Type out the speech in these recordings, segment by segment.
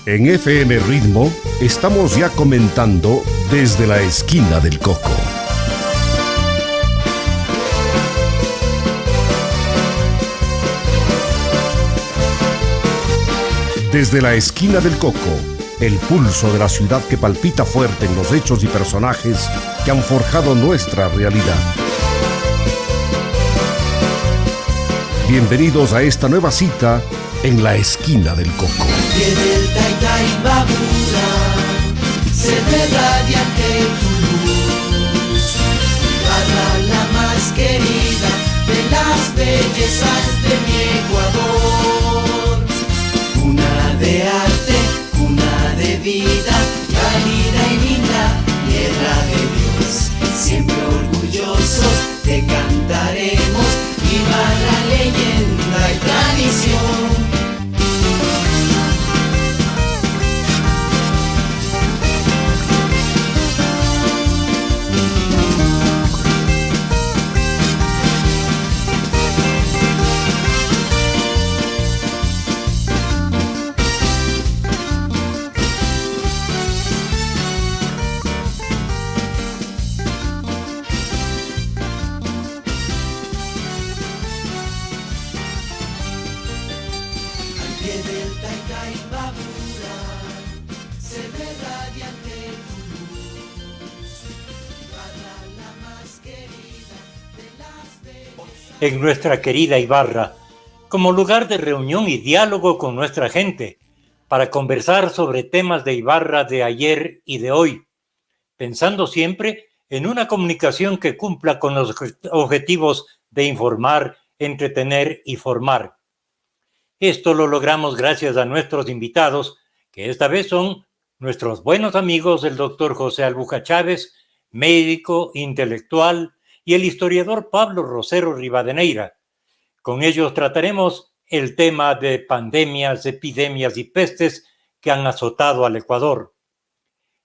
En FM Ritmo estamos ya comentando desde la esquina del Coco. Desde la esquina del Coco, el pulso de la ciudad que palpita fuerte en los hechos y personajes que han forjado nuestra realidad. Bienvenidos a esta nueva cita en la esquina del Coco. Viene el Taytaybabura, se ve radiante tu luz. Ibarra, la más querida de las bellezas de mi Ecuador. Cuna de arte, cuna de vida, cálida y linda, tierra de Dios. Siempre orgullosos te cantaremos, Ibarra, leyenda y tradición. En nuestra querida Ibarra, como lugar de reunión y diálogo con nuestra gente, para conversar sobre temas de Ibarra de ayer y de hoy, pensando siempre en una comunicación que cumpla con los objetivos de informar, entretener y formar. Esto lo logramos gracias a nuestros invitados, que esta vez son nuestros buenos amigos, el doctor José Albuja Chávez, médico, intelectual, y el historiador Pablo Rosero Rivadeneira. Con ellos trataremos el tema de pandemias, epidemias y pestes que han azotado al Ecuador.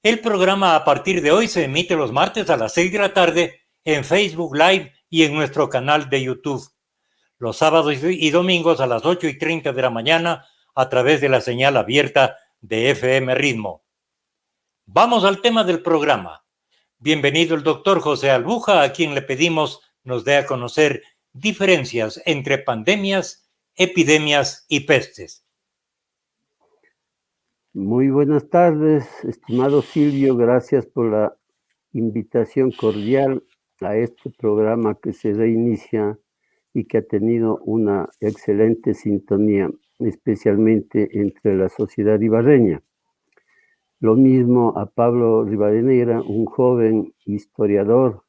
El programa a partir de hoy se emite los martes a las 6 de la tarde en Facebook Live y en nuestro canal de YouTube. Los sábados y domingos a las 8:30 de la mañana a través de la señal abierta de FM Ritmo. Vamos al tema del programa. Bienvenido el doctor José Albuja, a quien le pedimos nos dé a conocer diferencias entre pandemias, epidemias y pestes. Muy buenas tardes, estimado Silvio, gracias por la invitación cordial a este programa que se reinicia y que ha tenido una excelente sintonía, especialmente entre la sociedad ibarreña. Lo mismo a Pablo Rivadeneira, un joven historiador,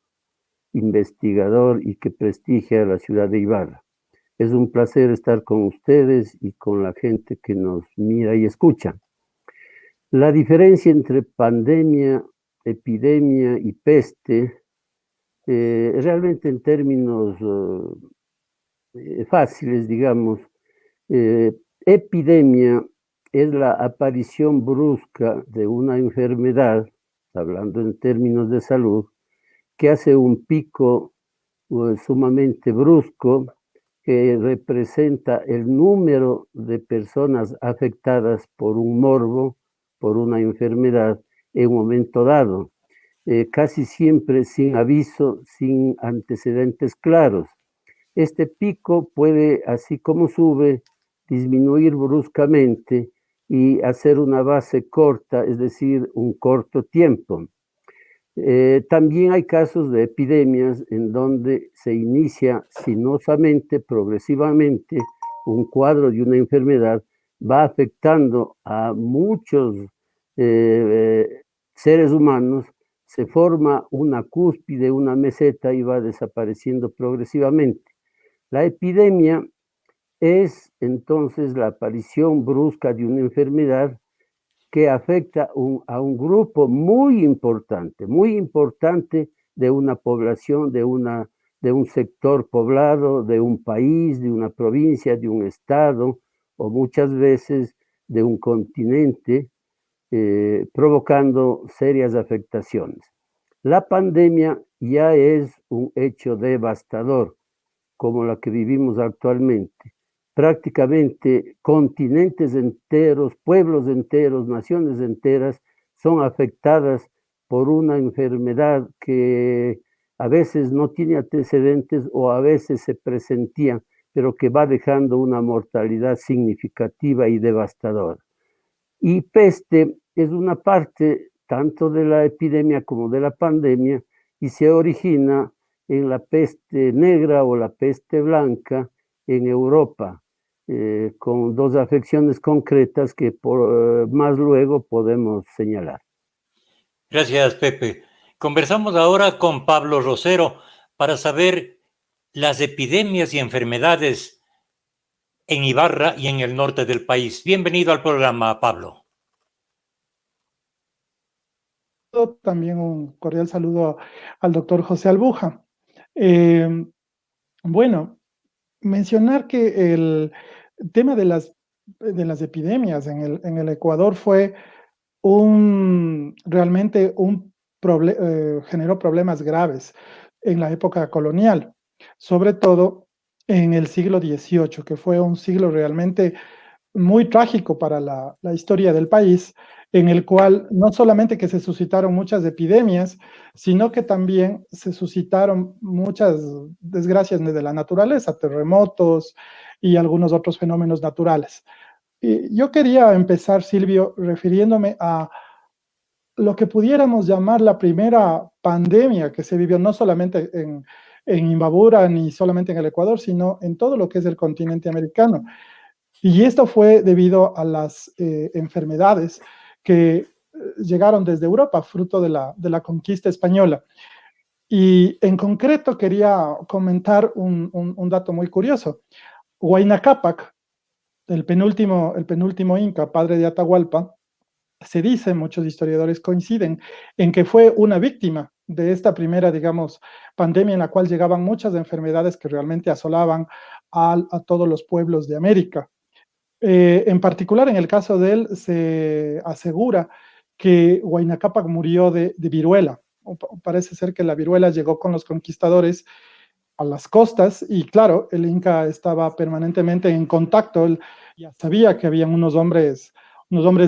investigador y que prestigia la ciudad de Ibarra. Es un placer estar con ustedes y con la gente que nos mira y escucha. La diferencia entre pandemia, epidemia y peste, realmente en términos fáciles, digamos, epidemia es la aparición brusca de una enfermedad, hablando en términos de salud, que hace un pico sumamente brusco que representa el número de personas afectadas por un morbo, por una enfermedad en un momento dado, casi siempre sin aviso, sin antecedentes claros. Este pico puede, así como sube, disminuir bruscamente y hacer una base corta, es decir, un corto tiempo. También hay casos de epidemias en donde se inicia sinuosamente, progresivamente, un cuadro de una enfermedad, va afectando a muchos seres humanos, se forma una cúspide, una meseta y va desapareciendo progresivamente. La epidemia es entonces la aparición brusca de una enfermedad que afecta a un grupo muy importante de una población, de un sector poblado, de un país, de una provincia, de un estado, o muchas veces de un continente, provocando serias afectaciones. La pandemia ya es un hecho devastador, como la que vivimos actualmente. Prácticamente continentes enteros, pueblos enteros, naciones enteras son afectadas por una enfermedad que a veces no tiene antecedentes o a veces se presentía, pero que va dejando una mortalidad significativa y devastadora. Y peste es una parte tanto de la epidemia como de la pandemia y se origina en la peste negra o la peste blanca en Europa, con dos afecciones concretas que más luego podemos señalar. Gracias, Pepe. Conversamos ahora con Pablo Rosero para saber las epidemias y enfermedades en Ibarra y en el norte del país. Bienvenido al programa, Pablo. También un cordial saludo al doctor José Albuja. Bueno, mencionar que el tema de las epidemias en el Ecuador fue realmente generó problemas graves en la época colonial, sobre todo en el siglo XVIII, que fue un siglo realmente muy trágico para la historia del país, en el cual no solamente que se suscitaron muchas epidemias, sino que también se suscitaron muchas desgracias de la naturaleza, terremotos y algunos otros fenómenos naturales. Y yo quería empezar, Silvio, refiriéndome a lo que pudiéramos llamar la primera pandemia que se vivió no solamente en Imbabura ni solamente en el Ecuador, sino en todo lo que es el continente americano. Y esto fue debido a las enfermedades que llegaron desde Europa, fruto de la conquista española. Y en concreto quería comentar un dato muy curioso. Huayna Cápac, el penúltimo inca, padre de Atahualpa, se dice, muchos historiadores coinciden, en que fue una víctima de esta primera, digamos, pandemia en la cual llegaban muchas enfermedades que realmente asolaban a todos los pueblos de América. En particular, en el caso de él, se asegura que Huayna Cápac murió de viruela. Parece ser que la viruela llegó con los conquistadores a las costas y claro, el Inca estaba permanentemente en contacto, él ya sabía que habían unos hombres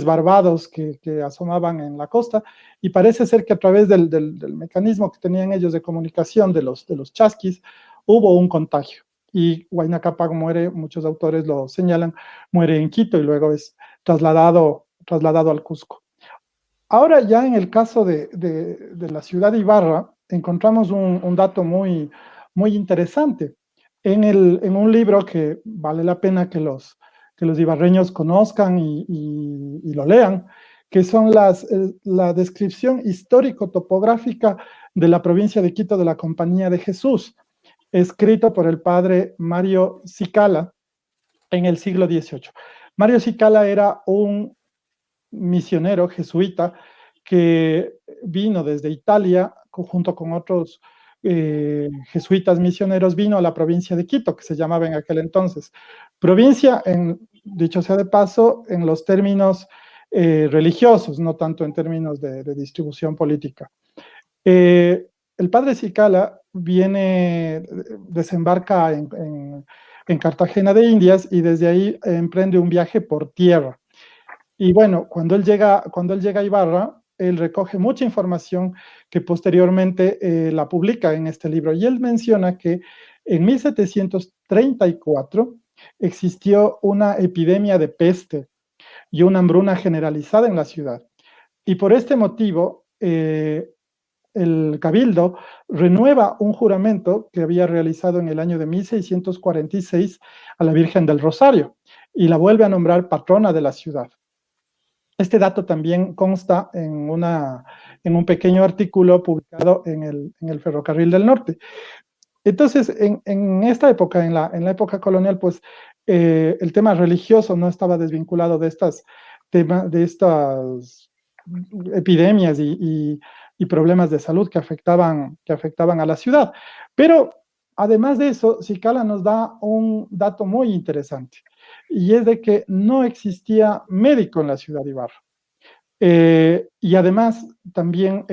barbados que asomaban en la costa y parece ser que a través del mecanismo que tenían ellos de comunicación de los chasquis, hubo un contagio. Y Huayna Cápac muere, muchos autores lo señalan, muere en Quito y luego es trasladado al Cusco. Ahora ya en el caso de la ciudad de Ibarra, encontramos un dato muy, muy interesante en un libro que vale la pena que los ibarreños conozcan y lo lean, que son la descripción histórico-topográfica de la provincia de Quito de la Compañía de Jesús, escrito por el padre Mario Cicala en el siglo XVIII. Mario Cicala era un misionero jesuita que vino desde Italia junto con otros jesuitas misioneros, vino a la provincia de Quito, que se llamaba en aquel entonces. Provincia, dicho sea de paso, en los términos religiosos, no tanto en términos de distribución política. El padre Cicala desembarca en Cartagena de Indias y desde ahí emprende un viaje por tierra. Y bueno, cuando él llega a Ibarra, él recoge mucha información que posteriormente la publica en este libro. Y él menciona que en 1734 existió una epidemia de peste y una hambruna generalizada en la ciudad. Y por este motivo, el Cabildo renueva un juramento que había realizado en el año de 1646 a la Virgen del Rosario y la vuelve a nombrar patrona de la ciudad. Este dato también consta en un pequeño artículo publicado en el Ferrocarril del Norte. Entonces, en esta época, en la época colonial, pues el tema religioso no estaba desvinculado de estas epidemias y problemas de salud que afectaban a la ciudad. Pero además de eso, Cicala nos da un dato muy interesante, y es de que no existía médico en la ciudad de Ibarra. Y además, también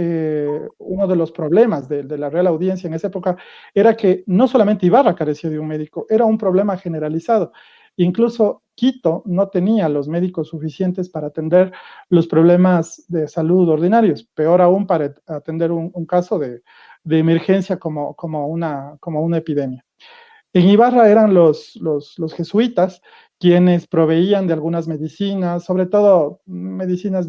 uno de los problemas de la Real Audiencia en esa época era que no solamente Ibarra carecía de un médico, era un problema generalizado. Incluso Quito no tenía los médicos suficientes para atender los problemas de salud ordinarios, peor aún para atender un caso de emergencia como una epidemia. En Ibarra eran los jesuitas quienes proveían de algunas medicinas, sobre todo medicinas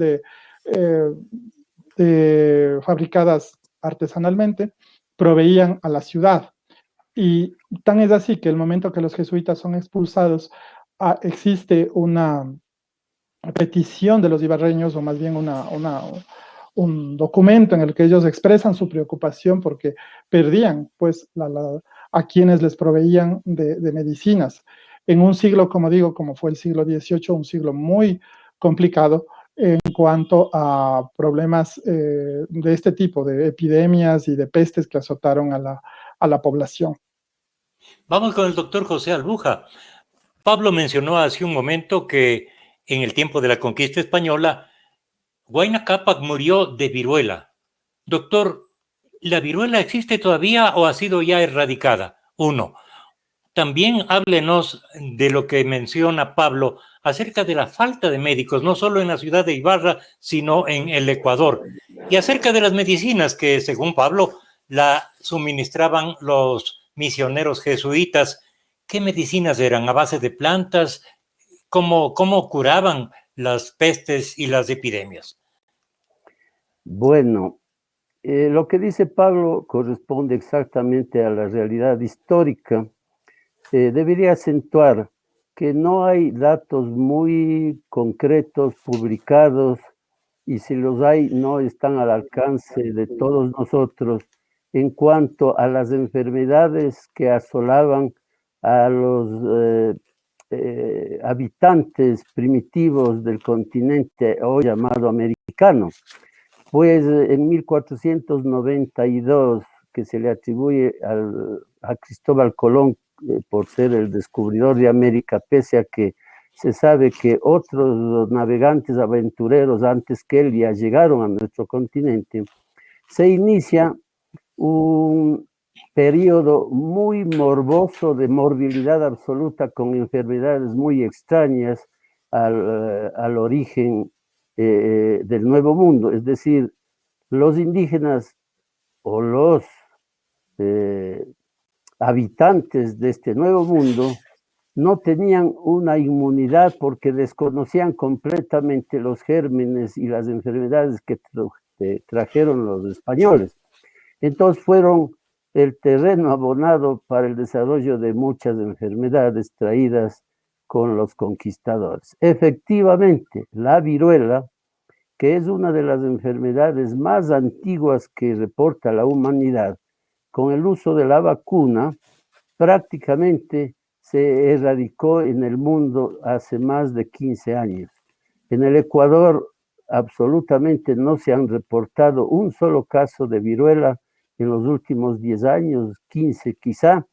eh, fabricadas artesanalmente, proveían a la ciudad. Y tan es así que el momento que los jesuitas son expulsados, existe una petición de los ibarreños, o más bien un documento en el que ellos expresan su preocupación porque perdían pues a quienes les proveían de medicinas. En un siglo, como digo, como fue el siglo XVIII, un siglo muy complicado en cuanto a problemas de este tipo, de epidemias y de pestes que azotaron a la población. Vamos con el doctor José Albuja. Pablo mencionó hace un momento que en el tiempo de la conquista española, Huayna Cápac murió de viruela. Doctor, ¿la viruela existe todavía o ha sido ya erradicada? Uno. También háblenos de lo que menciona Pablo acerca de la falta de médicos, no solo en la ciudad de Ibarra, sino en el Ecuador. Y acerca de las medicinas que, según Pablo, la suministraban los misioneros jesuitas. ¿Qué medicinas eran? ¿A base de plantas? ¿Cómo curaban las pestes y las epidemias? Bueno, lo que dice Pablo corresponde exactamente a la realidad histórica. Debería acentuar que no hay datos muy concretos publicados, y si los hay, no están al alcance de todos nosotros en cuanto a las enfermedades que asolaban a los habitantes primitivos del continente hoy llamado americano. Pues en 1492, que se le atribuye a Cristóbal Colón por ser el descubridor de América, pese a que se sabe que otros navegantes aventureros antes que él ya llegaron a nuestro continente, se inicia un periodo muy morboso de morbilidad absoluta con enfermedades muy extrañas al origen del Nuevo Mundo. Es decir, los indígenas o los habitantes de este Nuevo Mundo no tenían una inmunidad porque desconocían completamente los gérmenes y las enfermedades que trajeron los españoles. Entonces fueron el terreno abonado para el desarrollo de muchas enfermedades traídas con los conquistadores. Efectivamente, la viruela, que es una de las enfermedades más antiguas que reporta la humanidad, con el uso de la vacuna, prácticamente se erradicó en el mundo hace más de 15 años. En el Ecuador absolutamente no se han reportado un solo caso de viruela en los últimos 10 años, 15 quizá,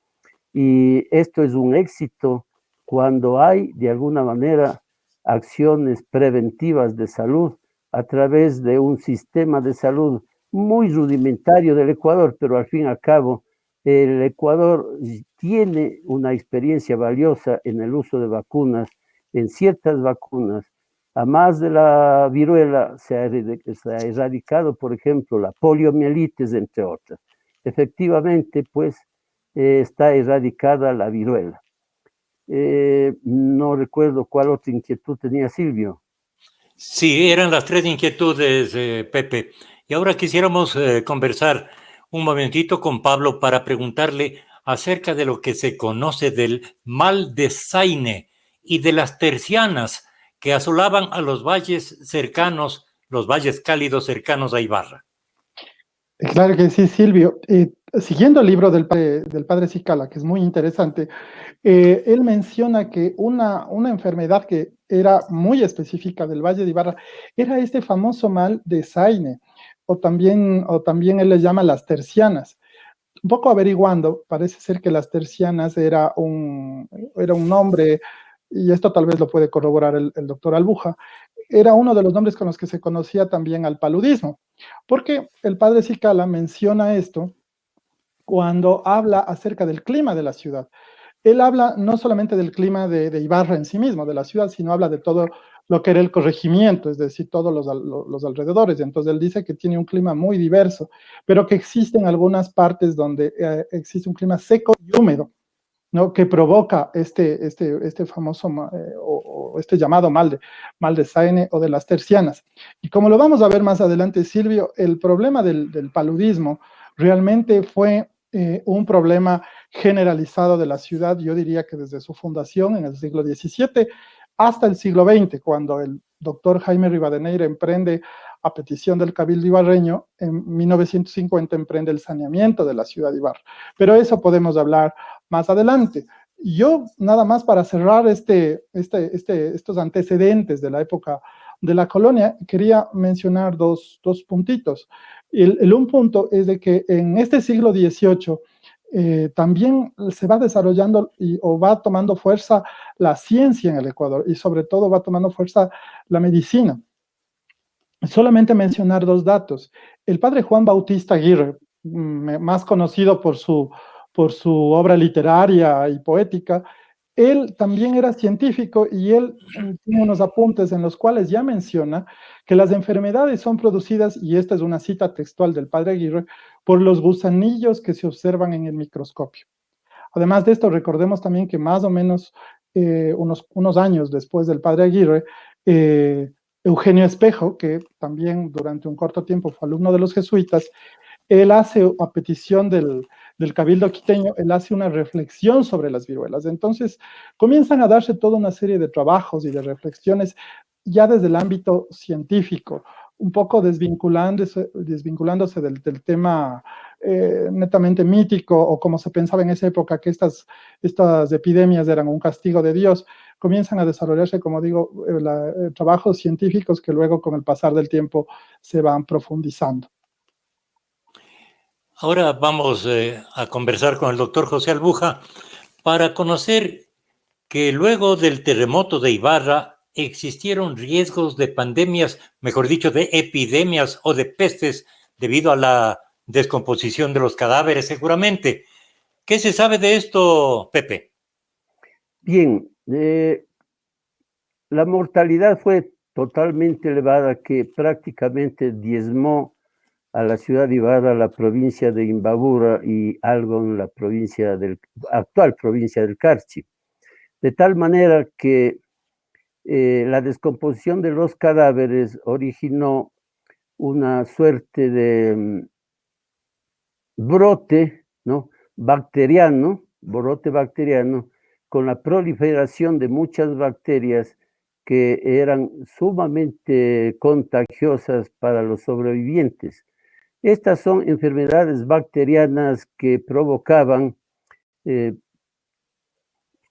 y esto es un éxito cuando hay de alguna manera acciones preventivas de salud a través de un sistema de salud muy rudimentario del Ecuador, pero al fin y al cabo el Ecuador tiene una experiencia valiosa en el uso de vacunas, en ciertas vacunas. A más de la viruela se ha erradicado, por ejemplo, la poliomielitis, entre otras. Efectivamente, pues, está erradicada la viruela. No recuerdo cuál otra inquietud tenía Silvio. Sí, eran las tres inquietudes, Pepe. Y ahora quisiéramos conversar un momentito con Pablo para preguntarle acerca de lo que se conoce del mal de Zaine y de las tercianas que asolaban a los valles cercanos, los valles cálidos cercanos a Ibarra. Claro que sí, Silvio. Siguiendo el libro del padre Cicala, que es muy interesante, él menciona que una enfermedad que era muy específica del Valle de Ibarra era este famoso mal de Zaine, o también él le llama las tercianas. Un poco averiguando, parece ser que las tercianas era un nombre y esto tal vez lo puede corroborar el doctor Albuja, era uno de los nombres con los que se conocía también al paludismo, porque el padre Cicala menciona esto cuando habla acerca del clima de la ciudad. Él habla no solamente del clima de Ibarra en sí mismo, de la ciudad, sino habla de todo lo que era el corregimiento, es decir, todos los alrededores. Entonces él dice que tiene un clima muy diverso, pero que existen algunas partes donde existe un clima seco y húmedo, ¿no? Que provoca este famoso o este llamado mal de Saine o de las tercianas. Y como lo vamos a ver más adelante, Silvio, el problema del paludismo realmente fue un problema generalizado de la ciudad, yo diría que desde su fundación en el siglo XVII hasta el siglo XX, cuando el doctor Jaime Rivadeneira emprende, a petición del Cabildo ibarreño, en 1950 emprende el saneamiento de la ciudad de Ibarra. Pero eso podemos hablar más adelante. Yo, nada más para cerrar estos antecedentes de la época de la colonia, quería mencionar dos puntitos. Un punto es de que en este siglo XVIII también se va desarrollando o va tomando fuerza la ciencia en el Ecuador y sobre todo va tomando fuerza la medicina. Solamente mencionar dos datos. El padre Juan Bautista Aguirre, más conocido por su obra literaria y poética, él también era científico y él tiene unos apuntes en los cuales ya menciona que las enfermedades son producidas, y esta es una cita textual del padre Aguirre, por los gusanillos que se observan en el microscopio. Además de esto, recordemos también que más o menos unos años después del padre Aguirre, Eugenio Espejo, que también durante un corto tiempo fue alumno de los jesuitas, él hace, a petición del Cabildo quiteño, él hace una reflexión sobre las viruelas. Entonces, comienzan a darse toda una serie de trabajos y de reflexiones ya desde el ámbito científico, un poco desvinculándose del tema netamente mítico, o como se pensaba en esa época que estas epidemias eran un castigo de Dios. Comienzan a desarrollarse, como digo, trabajos científicos que luego con el pasar del tiempo se van profundizando. Ahora vamos a conversar con el doctor José Albuja para conocer que luego del terremoto de Ibarra existieron riesgos de pandemias, mejor dicho, de epidemias o de pestes debido a la descomposición de los cadáveres, seguramente. ¿Qué se sabe de esto, Pepe? Bien, la mortalidad fue totalmente elevada, que prácticamente diezmó a la ciudad de Ibarra, la provincia de Imbabura y algo en la actual provincia del Carchi. De tal manera que la descomposición de los cadáveres originó una suerte de brote, ¿no?, brote bacteriano, con la proliferación de muchas bacterias que eran sumamente contagiosas para los sobrevivientes. Estas son enfermedades bacterianas que provocaban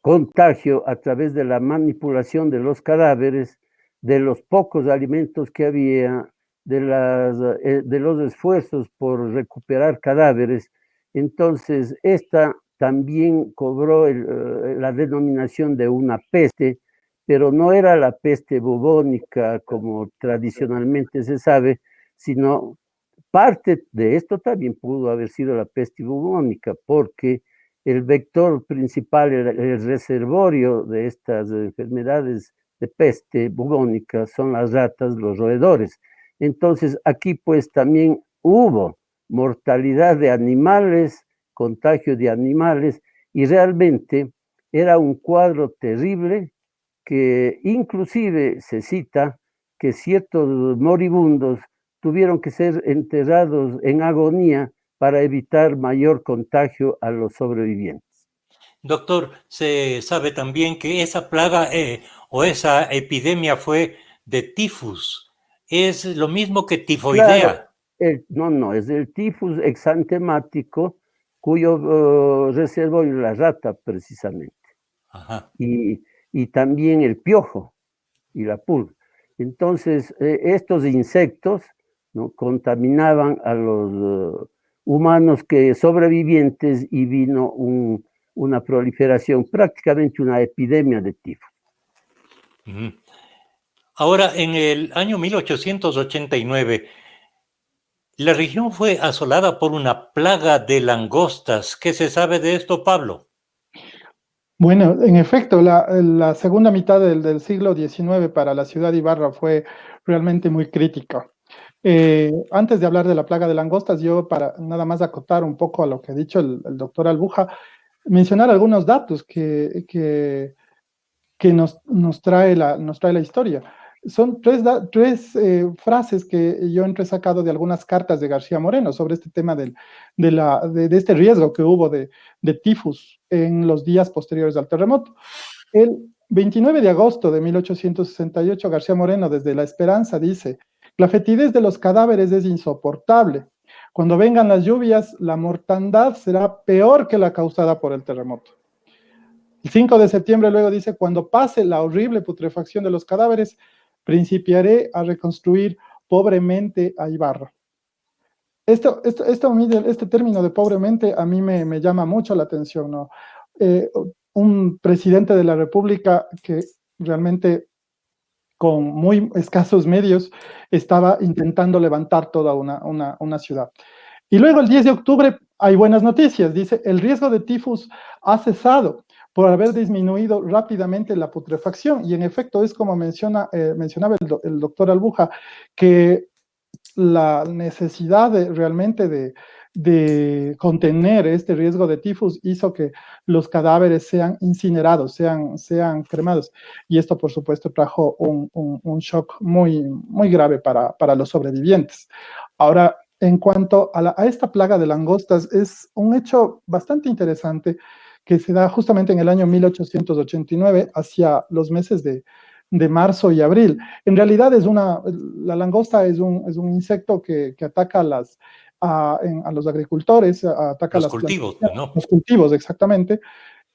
contagio a través de la manipulación de los cadáveres, de los pocos alimentos que había, de los esfuerzos por recuperar cadáveres. Entonces, esta también cobró la denominación de una peste, pero no era la peste bubónica como tradicionalmente se sabe, sino parte de esto también pudo haber sido la peste bubónica, porque el vector principal, el reservorio de estas enfermedades de peste bubónica son las ratas, los roedores. Entonces, aquí pues también hubo mortalidad de animales, contagio de animales, y realmente era un cuadro terrible que inclusive se cita que ciertos moribundos tuvieron que ser enterrados en agonía para evitar mayor contagio a los sobrevivientes. Doctor, se sabe también que esa plaga o esa epidemia fue de tifus. ¿Es lo mismo que tifoidea? Claro, no, es el tifus exantemático, cuyo reservorio es la rata precisamente. Ajá. Y también el piojo y la pulga. Entonces, estos insectos, ¿no?, contaminaban a los humanos sobrevivientes, y vino una proliferación, prácticamente una epidemia de tifus. Ahora, en el año 1889, la región fue asolada por una plaga de langostas. ¿Qué se sabe de esto, Pablo? Bueno, en efecto, la segunda mitad del siglo XIX para la ciudad de Ibarra fue realmente muy crítica. Antes de hablar de la plaga de langostas, yo para nada más acotar un poco a lo que ha dicho el doctor Albuja, mencionar algunos datos que nos trae la historia. Son tres frases que yo he entresacado de algunas cartas de García Moreno sobre este tema de este riesgo que hubo de tifus en los días posteriores al terremoto. El 29 de agosto de 1868, García Moreno, desde La Esperanza, dice: la fetidez de los cadáveres es insoportable. Cuando vengan las lluvias, la mortandad será peor que la causada por el terremoto. El 5 de septiembre luego dice: cuando pase la horrible putrefacción de los cadáveres, principiaré a reconstruir pobremente a Ibarra. Este término de pobremente a mí me llama mucho la atención, ¿no? Un presidente de la República que realmente con muy escasos medios estaba intentando levantar toda una ciudad. Y luego el 10 de octubre hay buenas noticias, dice: el riesgo de tifus ha cesado por haber disminuido rápidamente la putrefacción. Y en efecto es como mencionaba el doctor Albuja, que la necesidad realmente de contener este riesgo de tifus hizo que los cadáveres sean incinerados, sean cremados. Y esto, por supuesto, trajo un shock muy, muy grave para los sobrevivientes. Ahora, en cuanto a esta plaga de langostas, es un hecho bastante interesante que se da justamente en el año 1889, hacia los meses de marzo y abril. En realidad la langosta es un insecto que ataca a los agricultores, ataca Los las cultivos, ¿no? los cultivos, exactamente.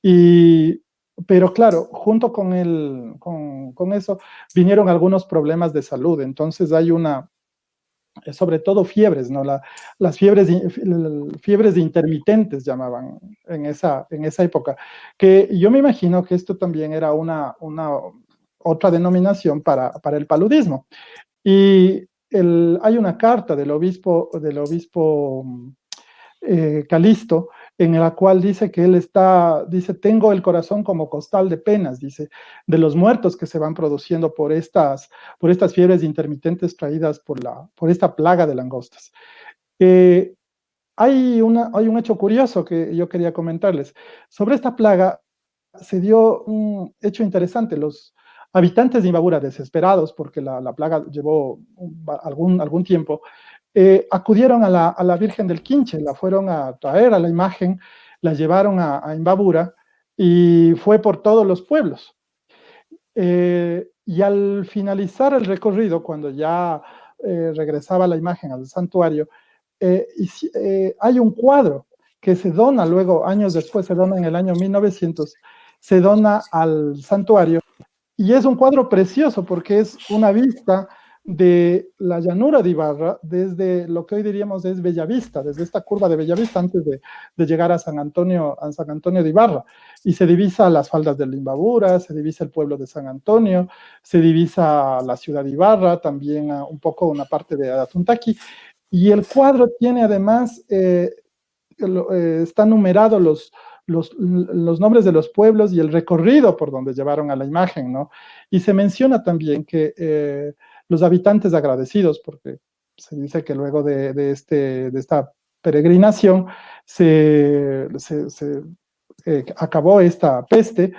Pero claro, junto con eso vinieron algunos problemas de salud. Entonces hay sobre todo fiebres, ¿no? Las fiebres de intermitentes llamaban en esa época, que yo me imagino que esto también era otra denominación para el paludismo. Y hay una carta del obispo Calisto, en la cual dice que dice: tengo el corazón como costal de penas, dice, de los muertos que se van produciendo por estas fiebres intermitentes traídas por esta plaga de langostas. Hay un hecho curioso que yo quería comentarles. Sobre esta plaga se dio un hecho interesante. Los habitantes de Imbabura, desesperados porque la plaga llevó algún tiempo, acudieron a la Virgen del Quinche, la fueron a traer a la imagen, la llevaron a Imbabura y fue por todos los pueblos. Y al finalizar el recorrido, cuando ya regresaba la imagen al santuario, hay un cuadro que se dona luego, años después, se dona en el año 1900, se dona al santuario, y es un cuadro precioso porque es una vista de la llanura de Ibarra desde lo que hoy diríamos es Bellavista, desde esta curva de Bellavista antes de llegar a San Antonio de Ibarra, y se divisa las faldas del Imbabura, se divisa el pueblo de San Antonio, se divisa la ciudad de Ibarra, también un poco una parte de Atuntaqui, y el cuadro tiene además, están numerados los nombres de los pueblos y el recorrido por donde llevaron a la imagen, ¿no? Y se menciona también que los habitantes agradecidos, porque se dice que luego de esta peregrinación se acabó esta peste,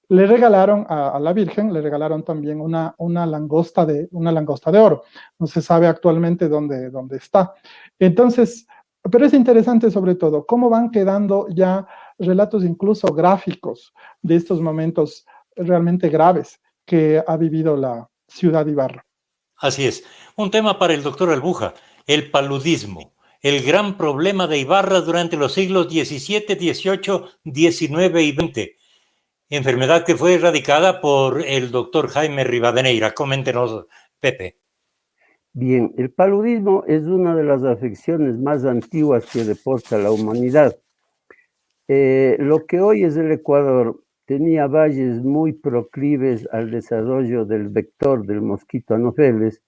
le regalaron a la Virgen, le regalaron también una langosta de oro. No se sabe actualmente dónde está. Entonces, pero es interesante sobre todo cómo van quedando ya relatos incluso gráficos de estos momentos realmente graves que ha vivido la ciudad de Ibarra. Así es. Un tema para el doctor Albuja: el paludismo, el gran problema de Ibarra durante los siglos XVII, XVIII, XIX y XX. Enfermedad que fue erradicada por el doctor Jaime Rivadeneira. Coméntenos, Pepe. Bien, el paludismo es una de las afecciones más antiguas que reporta la humanidad. Lo que hoy es el Ecuador tenía valles muy proclives al desarrollo del vector del mosquito Anopheles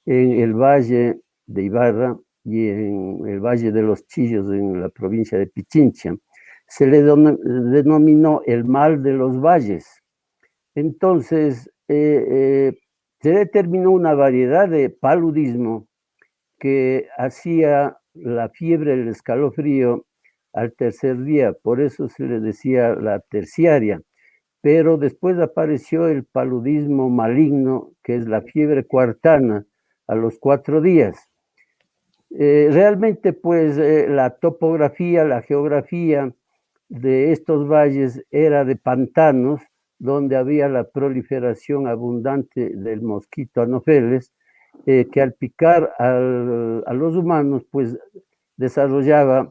en el valle de Ibarra y en el valle de los Chillos en la provincia de Pichincha. Se le denominó el mal de los valles. Entonces, se determinó una variedad de paludismo que hacía la fiebre, el escalofrío al tercer día, por eso se le decía la terciaria. Pero después apareció el paludismo maligno, que es la fiebre cuartana, a los 4 días. Realmente, pues, la topografía, la geografía de estos valles era de pantanos, donde había la proliferación abundante del mosquito Anopheles, que al picar a los humanos, pues desarrollaba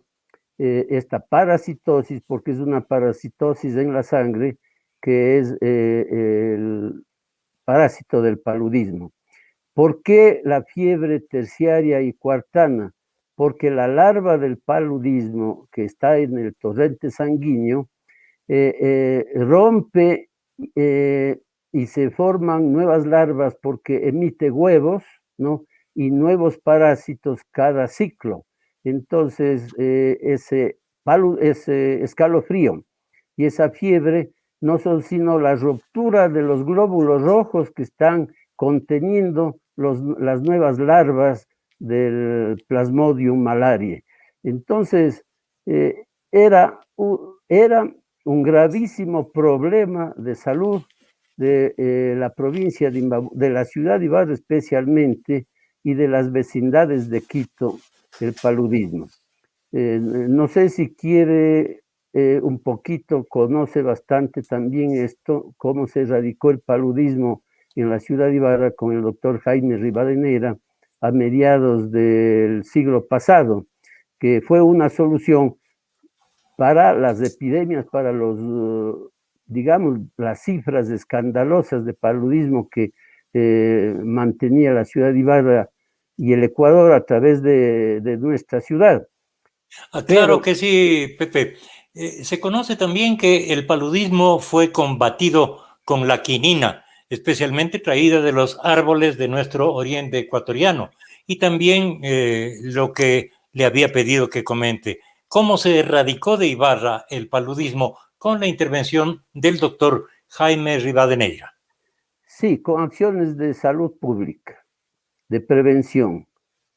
esta parasitosis, porque es una parasitosis en la sangre, que es el parásito del paludismo. ¿Por qué la fiebre terciaria y cuartana? Porque la larva del paludismo que está en el torrente sanguíneo rompe y se forman nuevas larvas porque emite huevos, ¿no? Y nuevos parásitos cada ciclo. Entonces, ese escalofrío y esa fiebre no son sino la ruptura de los glóbulos rojos que están conteniendo las nuevas larvas del Plasmodium malariae. Entonces, era un gravísimo problema de salud de la provincia de la ciudad de Ibarra especialmente, y de las vecindades de Quito, el paludismo. No sé si quiere un poquito, conoce bastante también esto, cómo se erradicó el paludismo en la ciudad de Ibarra con el doctor Jaime Rivadeneira a mediados del siglo pasado, que fue una solución para las epidemias, para los, digamos, las cifras escandalosas de paludismo que mantenía la ciudad de Ibarra y el Ecuador a través de nuestra ciudad. Claro que sí, Pepe. Se conoce también que el paludismo fue combatido con la quinina, especialmente traída de los árboles de nuestro oriente ecuatoriano. Y también lo que le había pedido que comente, cómo se erradicó de Ibarra el paludismo con la intervención del doctor Jaime Rivadeneira. Sí, con acciones de salud pública, de prevención.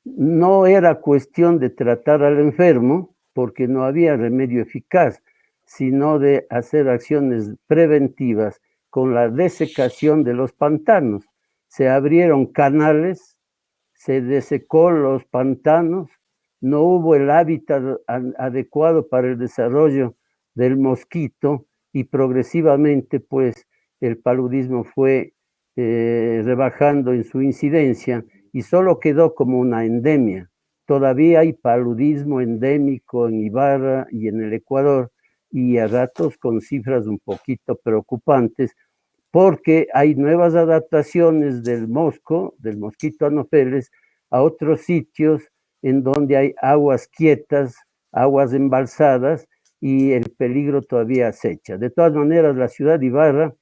No era cuestión de tratar al enfermo, porque no había remedio eficaz, sino de hacer acciones preventivas con la desecación de los pantanos. Se abrieron canales, se desecó los pantanos, no hubo el hábitat adecuado para el desarrollo del mosquito y progresivamente, pues, el paludismo fue rebajando en su incidencia y solo quedó como una endemia. Todavía hay paludismo endémico en Ibarra y en el Ecuador, y a ratos con cifras un poquito preocupantes, porque hay nuevas adaptaciones del mosquito Anopheles, a otros sitios en donde hay aguas quietas, aguas embalsadas, y el peligro todavía acecha. De todas maneras, la ciudad de Ibarra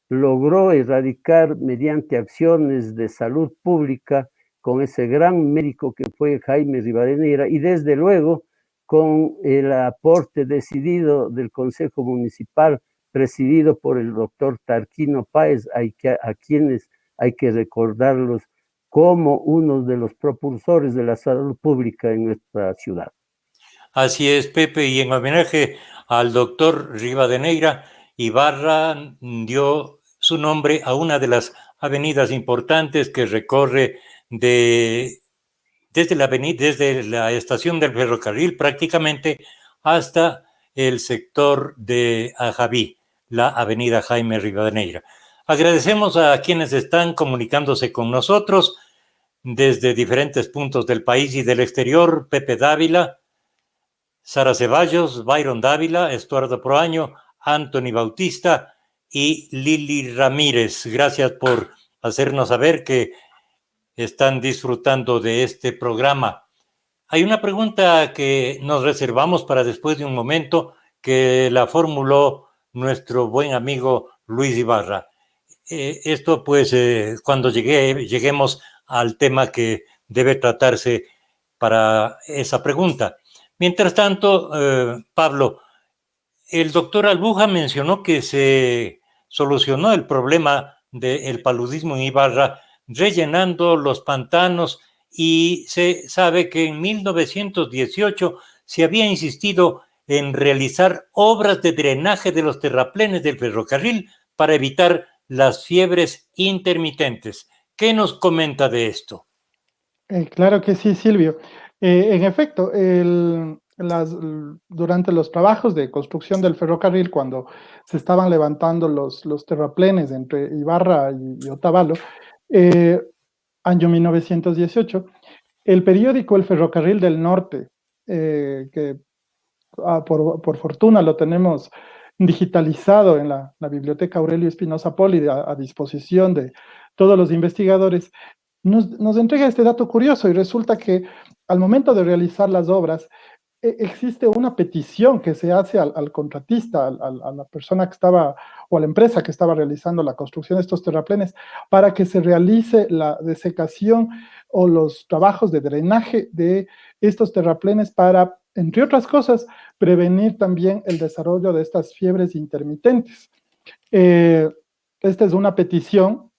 logró erradicar mediante acciones de salud pública con ese gran médico que fue Jaime Rivadeneira, y desde luego con el aporte decidido del Consejo Municipal presidido por el doctor Tarquino Páez, a quienes hay que recordarlos como uno de los propulsores de la salud pública en nuestra ciudad. Así es, Pepe, y en homenaje al doctor Rivadeneira, Ibarra dio su nombre a una de las avenidas importantes que recorre desde la estación del ferrocarril prácticamente hasta el sector de Ajaví, la avenida Jaime Rivadeneira. Agradecemos a quienes están comunicándose con nosotros desde diferentes puntos del país y del exterior: Pepe Dávila, Sara Ceballos, Byron Dávila, Estuardo Proaño, Anthony Bautista y Lili Ramírez. Gracias por hacernos saber que están disfrutando de este programa. Hay una pregunta que nos reservamos para después de un momento, que la formuló nuestro buen amigo Luis Ibarra. Esto pues cuando lleguemos al tema que debe tratarse para esa pregunta. Mientras tanto, Pablo, el doctor Albuja mencionó que se solucionó el problema del paludismo en Ibarra rellenando los pantanos y se sabe que en 1918 se había insistido en realizar obras de drenaje de los terraplenes del ferrocarril para evitar las fiebres intermitentes. ¿Qué nos comenta de esto? Claro que sí, Silvio. En efecto, durante los trabajos de construcción del ferrocarril, cuando se estaban levantando los terraplenes entre Ibarra y Otavalo, año 1918, el periódico El Ferrocarril del Norte, que por fortuna lo tenemos digitalizado en la Biblioteca Aurelio Espinosa Poli a disposición de todos los investigadores, nos entrega este dato curioso y resulta que al momento de realizar las obras existe una petición que se hace al contratista, a la persona que estaba, o a la empresa que estaba realizando la construcción de estos terraplenes, para que se realice la desecación o los trabajos de drenaje de estos terraplenes para, entre otras cosas, prevenir también el desarrollo de estas fiebres intermitentes. Esta es una petición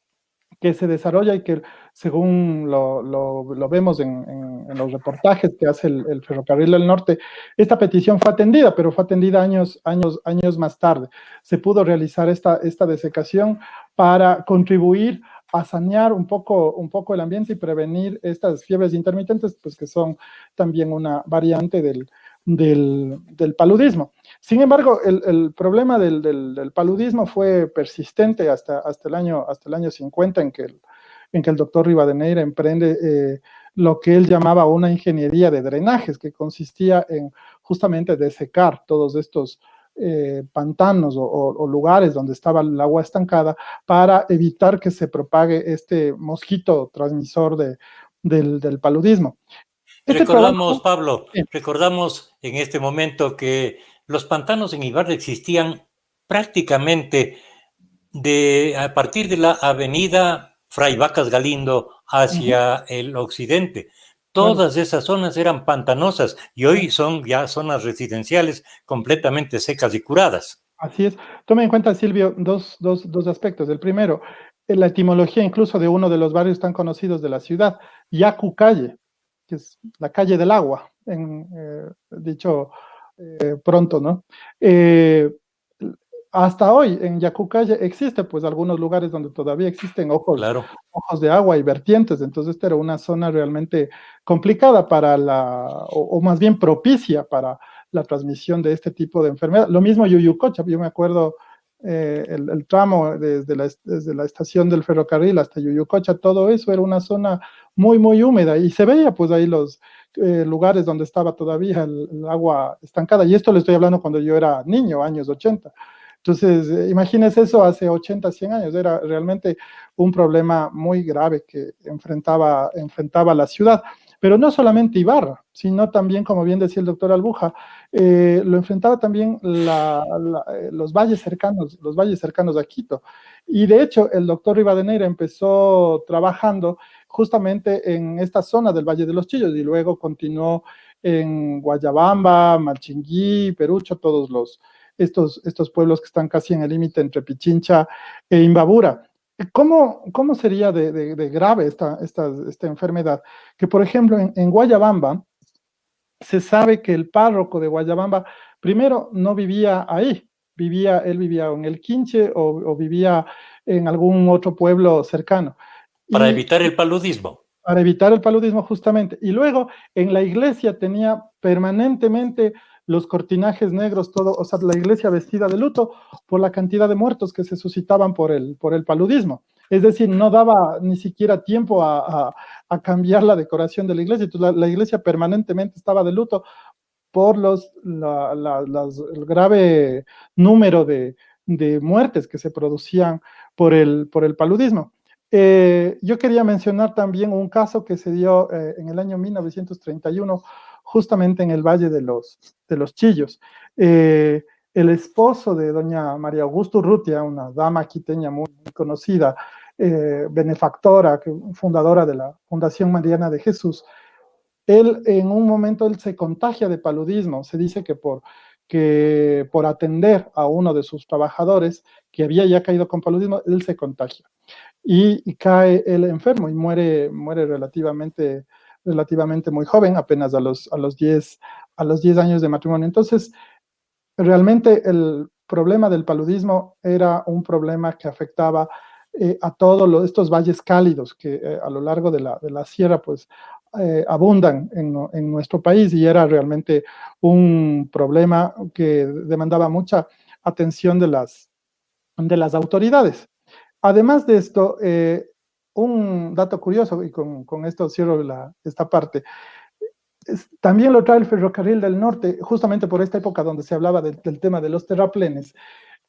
que se desarrolla y que según lo vemos en los reportajes que hace el Ferrocarril del Norte, esta petición fue atendida, pero fue atendida años más tarde. Se pudo realizar esta desecación para contribuir a sanear un poco el ambiente y prevenir estas fiebres intermitentes, pues que son también una variante del paludismo. Sin embargo, el problema del paludismo fue persistente hasta el año 50, en que el doctor Rivadeneira emprende lo que él llamaba una ingeniería de drenajes, que consistía en justamente desecar todos estos pantanos o lugares donde estaba el agua estancada para evitar que se propague este mosquito transmisor del paludismo. Recordamos, Pablo, recordamos en este momento que los pantanos en Ibarra existían prácticamente a partir de la avenida Fray Vacas Galindo hacia el occidente. Todas esas zonas eran pantanosas y hoy son ya zonas residenciales completamente secas y curadas. Así es. Tome en cuenta, Silvio, dos aspectos. El primero, la etimología incluso de uno de los barrios tan conocidos de la ciudad, Yacu Calle, que es la calle del agua, dicho pronto, ¿no? Hasta hoy en Yacucalle existe pues algunos lugares donde todavía existen ojos de agua y vertientes, entonces esta era una zona realmente complicada o más bien propicia para la transmisión de este tipo de enfermedad. Lo mismo Yuyucocha, yo me acuerdo el tramo desde la estación del ferrocarril hasta Yuyucocha, todo eso era una zona muy, muy húmeda y se veía pues ahí los lugares donde estaba todavía el agua estancada, y esto le estoy hablando cuando yo era niño, años 80. Entonces, imagínense eso hace 80, 100 años, era realmente un problema muy grave que enfrentaba la ciudad. Pero no solamente Ibarra, sino también, como bien decía el doctor Albuja, lo enfrentaba también los valles cercanos a Quito. Y de hecho, el doctor Rivadeneira empezó trabajando justamente en esta zona del Valle de los Chillos y luego continuó en Guayabamba, Malchinguí, Perucho, todos estos pueblos que están casi en el límite entre Pichincha e Imbabura. ¿Cómo sería de grave esta enfermedad? Que, por ejemplo, en Guayabamba, se sabe que el párroco de Guayabamba, primero, no vivía ahí, él vivía en el Quinche o vivía en algún otro pueblo cercano. Para evitar el paludismo. Para evitar el paludismo, justamente. Y luego, en la iglesia tenía permanentemente los cortinajes negros, todo, o sea, la iglesia vestida de luto por la cantidad de muertos que se suscitaban por el paludismo. Es decir, no daba ni siquiera tiempo a cambiar la decoración de la iglesia. Entonces, la iglesia permanentemente estaba de luto por el grave número de muertes que se producían por el paludismo. Yo quería mencionar también un caso que se dio en el año 1931, justamente en el Valle de los Chillos. el esposo de doña María Augusta Urrutia, una dama quiteña muy, muy conocida, benefactora, fundadora de la Fundación Mariana de Jesús, él en un momento él se contagia de paludismo. Se dice que por atender a uno de sus trabajadores que había ya caído con paludismo, él se contagia y cae él enfermo y muere relativamente muy joven, apenas a los 10 años de matrimonio. Entonces, realmente el problema del paludismo era un problema que afectaba a todos estos valles cálidos que a lo largo de la sierra pues abundan en nuestro país, y era realmente un problema que demandaba mucha atención de las autoridades. Además de esto, un dato curioso, y con esto cierro esta parte, también lo trae el ferrocarril del norte, justamente por esta época donde se hablaba del tema de los terraplenes,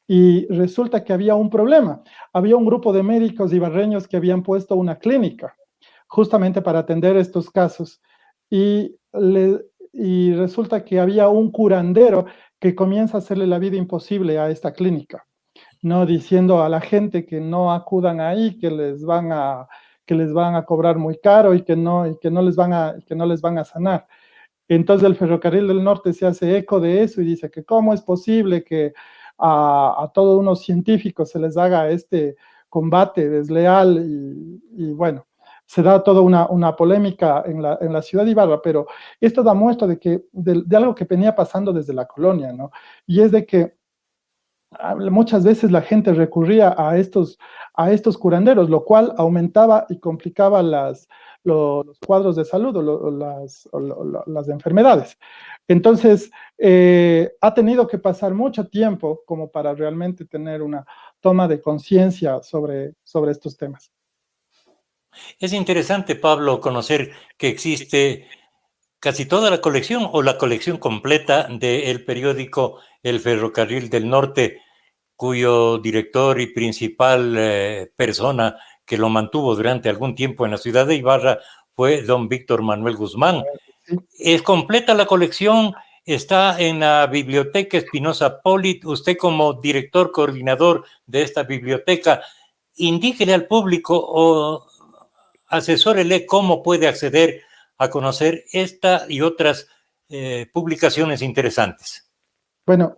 y resulta que había un problema. Había un grupo de médicos ibarreños que habían puesto una clínica justamente para atender estos casos, y, y resulta que había un curandero que comienza a hacerle la vida imposible a esta clínica, no diciendo a la gente que no acudan ahí, que les van a cobrar muy caro y que no les van a sanar. Entonces el Ferrocarril del Norte se hace eco de eso y dice que cómo es posible que a todos unos científicos se les haga este combate desleal, y bueno, se da toda una polémica en la ciudad de Ibarra, pero esto da muestra de algo que venía pasando desde la colonia, ¿no? Y es de que muchas veces la gente recurría a estos curanderos, lo cual aumentaba y complicaba los cuadros de salud o las enfermedades. Entonces, ha tenido que pasar mucho tiempo como para realmente tener una toma de conciencia sobre estos temas. Es interesante, Pablo, conocer que existe casi toda la colección o la colección completa del periódico El Ferrocarril del Norte, cuyo director y principal persona que lo mantuvo durante algún tiempo en la ciudad de Ibarra fue don Víctor Manuel Guzmán. Sí. Es completa la colección, está en la Biblioteca Espinosa Polit. Usted, como director coordinador de esta biblioteca, indíquele al público o asesórele cómo puede acceder a conocer esta y otras publicaciones interesantes. Bueno,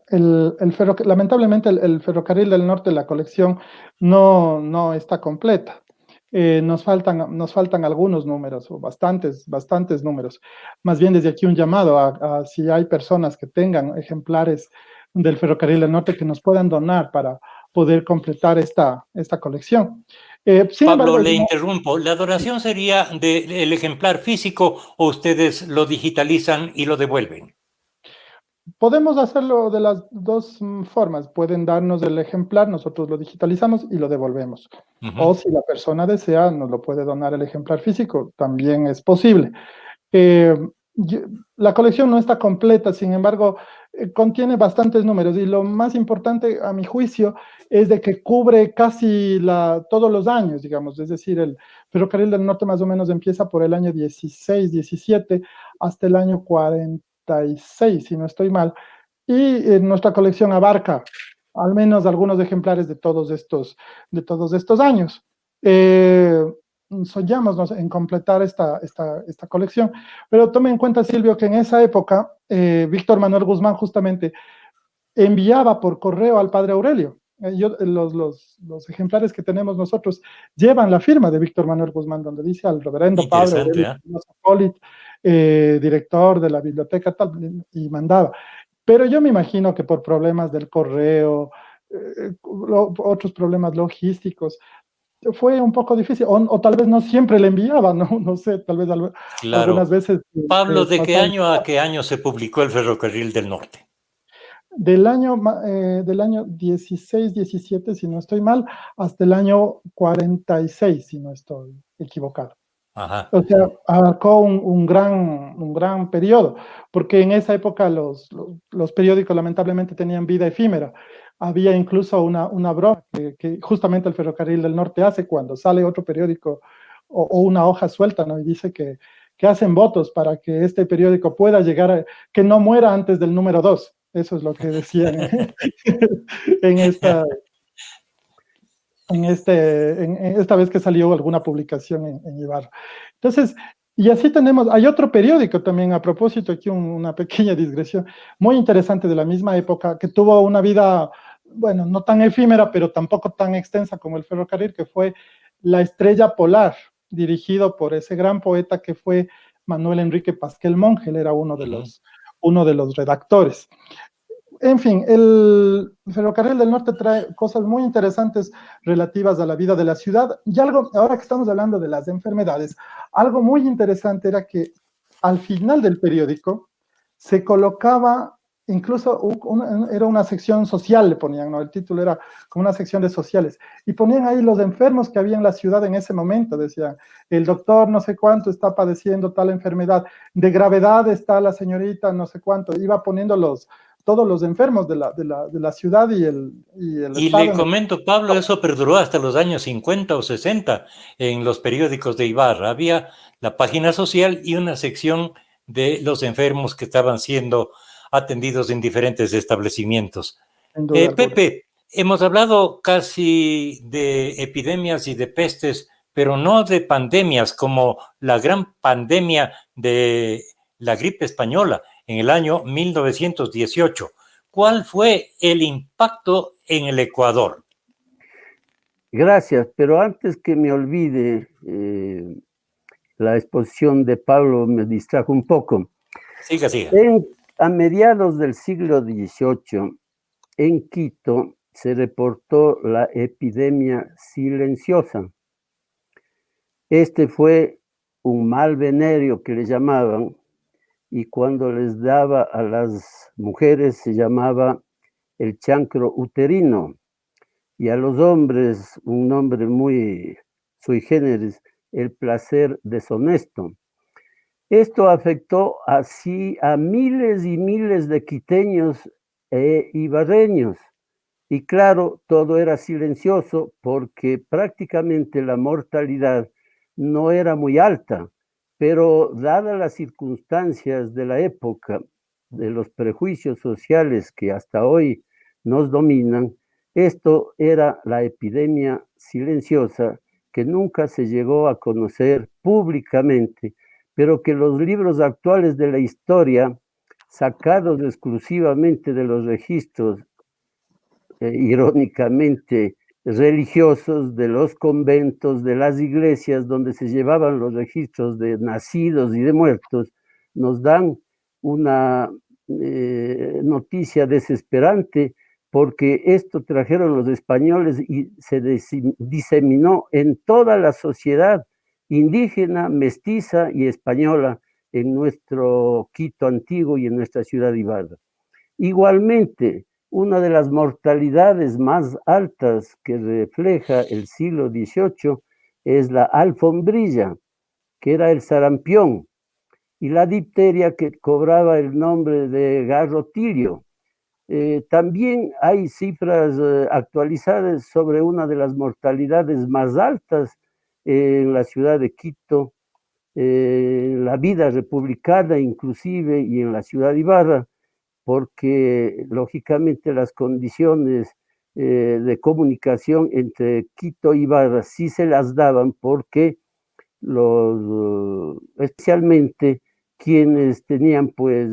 lamentablemente el Ferrocarril del Norte, la colección, no está completa. Nos faltan algunos números, o bastantes números. Más bien desde aquí un llamado a si hay personas que tengan ejemplares del Ferrocarril del Norte que nos puedan donar para poder completar esta colección. Pablo, le interrumpo. ¿La donación sería del ejemplar físico o ustedes lo digitalizan y lo devuelven? Podemos hacerlo de las dos formas. Pueden darnos el ejemplar, nosotros lo digitalizamos y lo devolvemos. O si la persona desea, nos lo puede donar el ejemplar físico, también es posible. La colección no está completa, sin embargo, contiene bastantes números, y lo más importante, a mi juicio, es de que cubre casi todos los años, digamos. Es decir, el Ferrocarril del Norte más o menos empieza por el año 16, 17, hasta el año 46, si no estoy mal, y nuestra colección abarca al menos algunos ejemplares de todos estos años. Soñamos en completar esta colección, pero tome en cuenta, Silvio, que en esa época Víctor Manuel Guzmán justamente enviaba por correo al padre Aurelio. Los ejemplares que tenemos nosotros llevan la firma de Víctor Manuel Guzmán, donde dice al reverendo padre Aurelio Polit, director de la biblioteca, tal, y mandaba. Pero yo me imagino que por problemas del correo, otros problemas logísticos, fue un poco difícil, o tal vez no siempre le enviaba, no sé, tal vez algunas veces. Pablo, ¿de qué año a qué año se publicó el Ferrocarril del Norte? Del año 16, 17, si no estoy mal, hasta el año 46, si no estoy equivocado. Ajá. O sea, abarcó un gran periodo, porque en esa época los periódicos lamentablemente tenían vida efímera. Había incluso una broma que justamente el Ferrocarril del Norte hace cuando sale otro periódico o una hoja suelta, ¿no? Y dice que hacen votos para que este periódico pueda llegar que no muera antes del número 2. Eso es lo que decían en esta, en esta vez que salió alguna publicación en Ibarra. Entonces, y así tenemos, hay otro periódico también, a propósito, aquí una pequeña digresión, muy interesante de la misma época, que tuvo una vida, bueno, no tan efímera, pero tampoco tan extensa como el ferrocarril, que fue La Estrella Polar, dirigido por ese gran poeta que fue Manuel Enrique Pasquel Monge, él era uno de los redactores. En fin, el Ferrocarril del Norte trae cosas muy interesantes relativas a la vida de la ciudad. Y algo, ahora que estamos hablando de las enfermedades, algo muy interesante era que al final del periódico se colocaba, incluso era una sección social, le ponían, ¿no? El título era como una sección de sociales. Y ponían ahí los enfermos que había en la ciudad en ese momento. Decían, el doctor no sé cuánto está padeciendo tal enfermedad, de gravedad está la señorita no sé cuánto. Iba poniendo todos los enfermos de la ciudad y el Y estado. le comento, Pablo, eso perduró hasta los años 50 o 60 en los periódicos de Ibarra. Había la página social y una sección de los enfermos que estaban siendo atendidos en diferentes establecimientos. Pepe, hemos hablado casi de epidemias y de pestes, pero no de pandemias como la gran pandemia de la gripe española en el año 1918. ¿Cuál fue el impacto en el Ecuador? Gracias, pero antes que me olvide, la exposición de Pablo me distrajo un poco. Siga, siga. A mediados del siglo XVIII, en Quito se reportó la epidemia silenciosa. Este fue un mal venéreo que le llamaban, y cuando les daba a las mujeres se llamaba el chancro uterino, y a los hombres un nombre muy sui generis, el placer deshonesto. Esto afectó así a miles y miles de quiteños e ibarreños. Y claro, todo era silencioso porque prácticamente la mortalidad no era muy alta, pero dadas las circunstancias de la época, de los prejuicios sociales que hasta hoy nos dominan, esto era la epidemia silenciosa que nunca se llegó a conocer públicamente, pero que los libros actuales de la historia, sacados exclusivamente de los registros irónicamente religiosos de los conventos, de las iglesias donde se llevaban los registros de nacidos y de muertos, nos dan una noticia desesperante porque esto trajeron los españoles y se diseminó en toda la sociedad indígena, mestiza y española en nuestro Quito antiguo y en nuestra ciudad de Ibarra. Igualmente, una de las mortalidades más altas que refleja el siglo XVIII es la alfombrilla, que era el sarampión, y la difteria, que cobraba el nombre de garrotillo. También hay cifras actualizadas sobre una de las mortalidades más altas en la ciudad de Quito, la vida republicana inclusive, y en la ciudad de Ibarra, porque lógicamente las condiciones de comunicación entre Quito y Ibarra sí se las daban, porque especialmente quienes tenían pues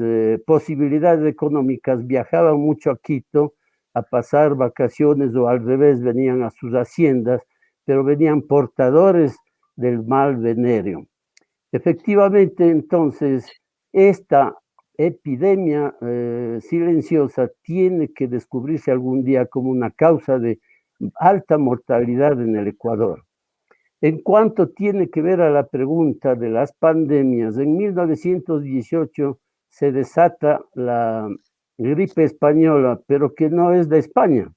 posibilidades económicas viajaban mucho a Quito a pasar vacaciones, o al revés venían a sus haciendas, pero venían portadores del mal venéreo. Efectivamente, entonces, esta epidemia silenciosa tiene que descubrirse algún día como una causa de alta mortalidad en el Ecuador. En cuanto tiene que ver a la pregunta de las pandemias, en 1918 se desata la gripe española, pero que no es de España.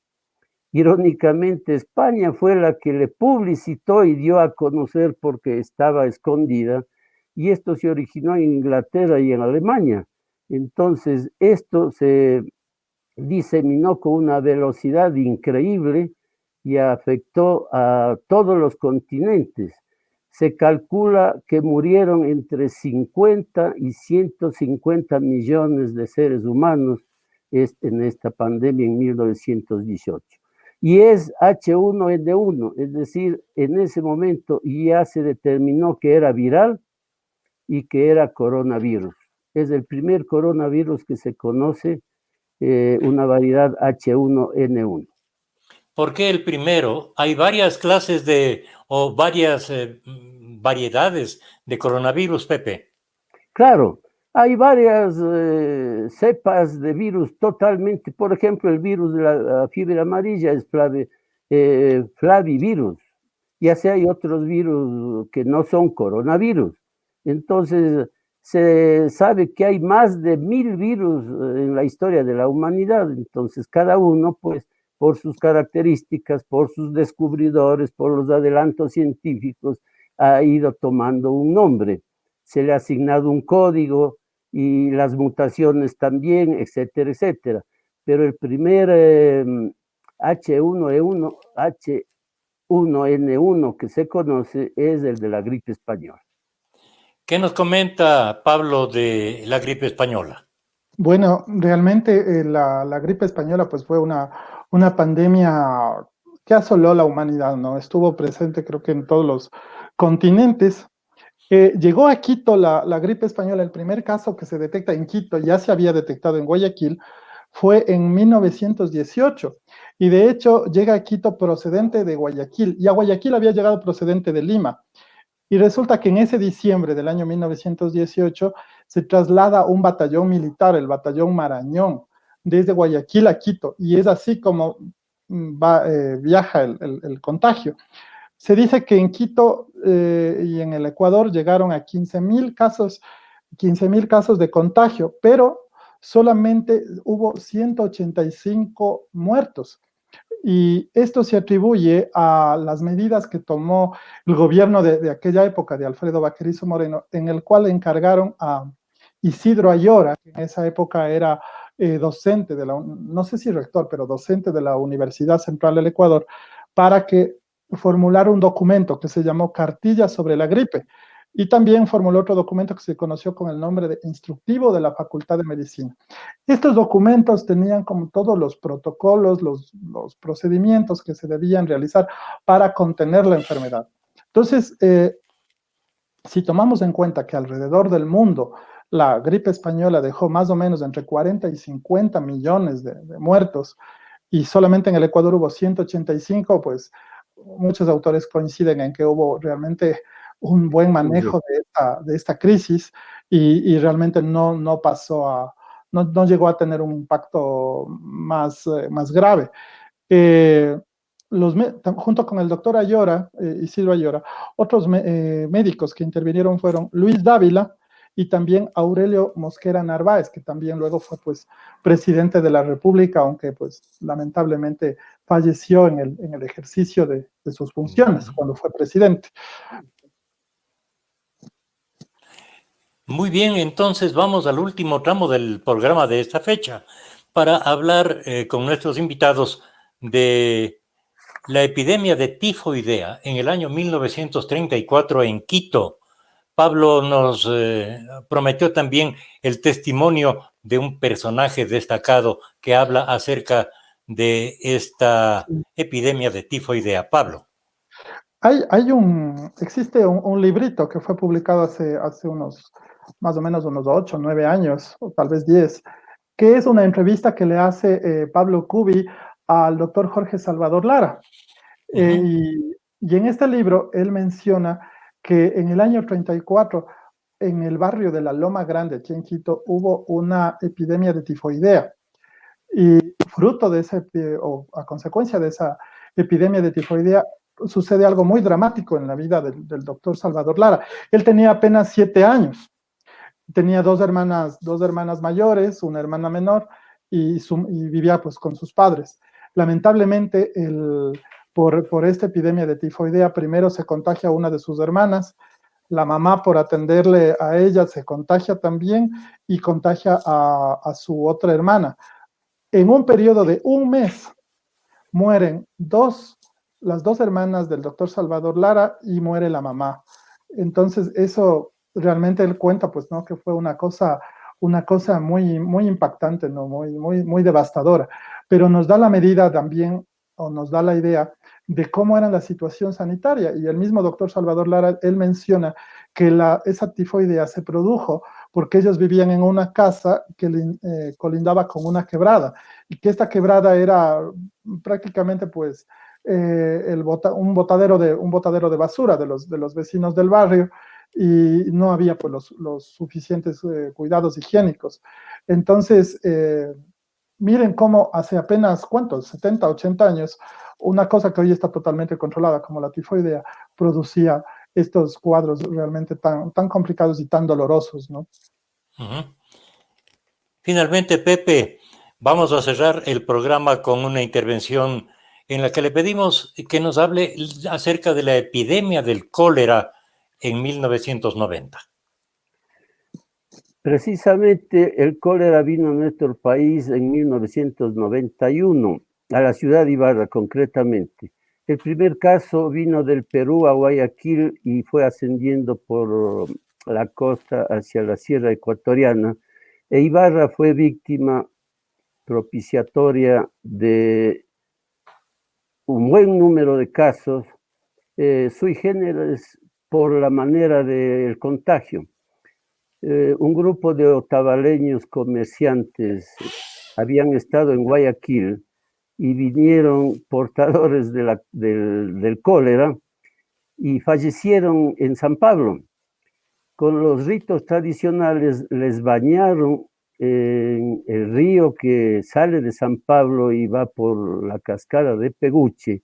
Irónicamente, España fue la que le publicitó y dio a conocer porque estaba escondida, y esto se originó en Inglaterra y en Alemania. Entonces, esto se diseminó con una velocidad increíble y afectó a todos los continentes. Se calcula que murieron entre 50 y 150 millones de seres humanos en esta pandemia en 1918. Y es H1N1, es decir, en ese momento ya se determinó que era viral y que era coronavirus. Es el primer coronavirus que se conoce, una variedad H1N1. ¿Por qué el primero? Hay varias clases o varias variedades de coronavirus, Pepe. Claro, hay varias cepas de virus totalmente. Por ejemplo, el virus de la fiebre amarilla es flavivirus. Ya sea hay otros virus que no son coronavirus. Entonces, se sabe que hay más de 1000 virus en la historia de la humanidad. Entonces, cada uno, pues, por sus características, por sus descubridores, por los adelantos científicos, ha ido tomando un nombre. Se le ha asignado un código y las mutaciones también, etcétera, etcétera. Pero el primer H1N1 que se conoce es el de la gripe española. ¿Qué nos comenta Pablo de la gripe española? Bueno, realmente la gripe española pues fue una pandemia que asoló la humanidad, ¿no? Estuvo presente creo que en todos los continentes. Llegó a Quito la gripe española, el primer caso que se detecta en Quito, ya se había detectado en Guayaquil, fue en 1918. Y de hecho llega a Quito procedente de Guayaquil, y a Guayaquil había llegado procedente de Lima. Y resulta que en ese diciembre del año 1918 se traslada un batallón militar, el batallón Marañón, desde Guayaquil a Quito, y es así como viaja el contagio. Se dice que en Quito y en el Ecuador llegaron a 15,000 casos de contagio, pero solamente hubo 185 muertos. Y esto se atribuye a las medidas que tomó el gobierno de aquella época, de Alfredo Baquerizo Moreno, en el cual encargaron a Isidro Ayora, que en esa época era docente no sé si rector, pero docente de la Universidad Central del Ecuador, para que formulara un documento que se llamó Cartilla sobre la gripe. Y también formuló otro documento que se conoció con el nombre de Instructivo de la Facultad de Medicina. Estos documentos tenían como todos los protocolos, los procedimientos que se debían realizar para contener la enfermedad. Entonces, si tomamos en cuenta que alrededor del mundo la gripe española dejó más o menos entre 40 y 50 millones de muertos, y solamente en el Ecuador hubo 185, pues muchos autores coinciden en que hubo realmente un buen manejo de esta crisis y realmente no pasó no llegó a tener un impacto más grave. Junto con el doctor Ayora, Isidro Ayora, otros médicos que intervinieron fueron Luis Dávila y también Aurelio Mosquera Narváez, que también luego fue pues presidente de la República, aunque pues lamentablemente falleció en el ejercicio de sus funciones cuando fue presidente. Muy bien, entonces vamos al último tramo del programa de esta fecha para hablar con nuestros invitados de la epidemia de tifoidea en el año 1934 en Quito. Pablo nos prometió también el testimonio de un personaje destacado que habla acerca de esta epidemia de tifoidea. Pablo. Existe un librito que fue publicado hace más o menos unos 8, 9 años, o tal vez 10, que es una entrevista que le hace Pablo Cubi al doctor Jorge Salvador Lara. Y en este libro él menciona que en el año 34, en el barrio de la Loma Grande, aquí en Quito, hubo una epidemia de tifoidea. Y fruto de o a consecuencia de esa epidemia de tifoidea, sucede algo muy dramático en la vida del doctor Salvador Lara. Él tenía apenas 7 años. Tenía dos hermanas mayores, una hermana menor, y vivía pues con sus padres. Lamentablemente, por esta epidemia de tifoidea, primero se contagia a una de sus hermanas, la mamá por atenderle a ella se contagia también y contagia a su otra hermana. En un periodo de un mes mueren las dos hermanas del doctor Salvador Lara y muere la mamá. Entonces eso realmente él cuenta pues, ¿no? Que fue una cosa una cosa muy, muy impactante, ¿no? Muy devastadora, pero nos da la medida también, o nos da la idea de cómo era la situación sanitaria. Y el mismo doctor Salvador Lara, él menciona que esa tifoidea se produjo porque ellos vivían en una casa que colindaba con una quebrada, y que esta quebrada era prácticamente pues un botadero de basura de los vecinos del barrio, y no había pues los suficientes cuidados higiénicos. Entonces, miren cómo hace apenas, ¿cuántos? 70, 80 años, una cosa que hoy está totalmente controlada como la tifoidea producía estos cuadros realmente tan complicados y tan dolorosos, ¿no? Uh-huh. Finalmente, Pepe, vamos a cerrar el programa con una intervención en la que le pedimos que nos hable acerca de la epidemia del cólera en 1990. Precisamente el cólera vino a nuestro país en 1991, a la ciudad de Ibarra concretamente. El primer caso vino del Perú a Guayaquil y fue ascendiendo por la costa hacia la sierra ecuatoriana, e Ibarra fue víctima propiciatoria de un buen número de casos, sui generis por la manera del contagio. Un grupo de otavaleños comerciantes habían estado en Guayaquil y vinieron portadores del cólera y fallecieron en San Pablo. Con los ritos tradicionales les bañaron en el río que sale de San Pablo y va por la cascada de Peguche,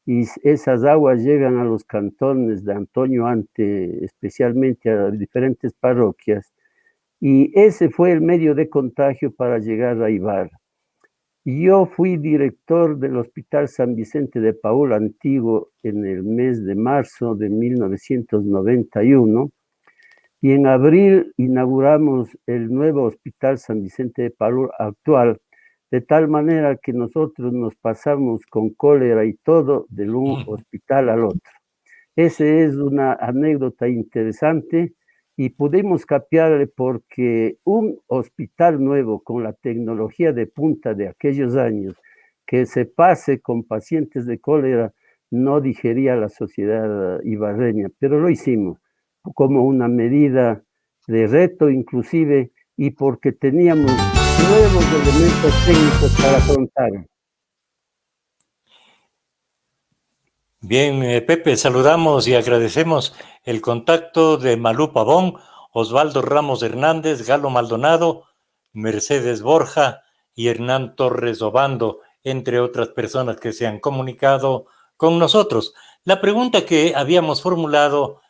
y esas aguas llegan a los cantones de Antonio Ante, especialmente a diferentes parroquias, y ese fue el medio de contagio para llegar a Ibarra. Yo fui director del Hospital San Vicente de Paúl antiguo en el mes de marzo de 1991, y en abril inauguramos el nuevo Hospital San Vicente de Paúl actual, de tal manera que nosotros nos pasamos con cólera y todo de un hospital al otro. Esa es una anécdota interesante y pudimos capearle porque un hospital nuevo con la tecnología de punta de aquellos años, que se pase con pacientes de cólera, no digería la sociedad ibarreña, pero lo hicimos como una medida de reto inclusive, y porque teníamos nuevos elementos técnicos para afrontar. Bien, Pepe, saludamos y agradecemos el contacto de Malú Pavón, Osvaldo Ramos Hernández, Galo Maldonado, Mercedes Borja y Hernán Torres Obando, entre otras personas que se han comunicado con nosotros. La pregunta que habíamos formulado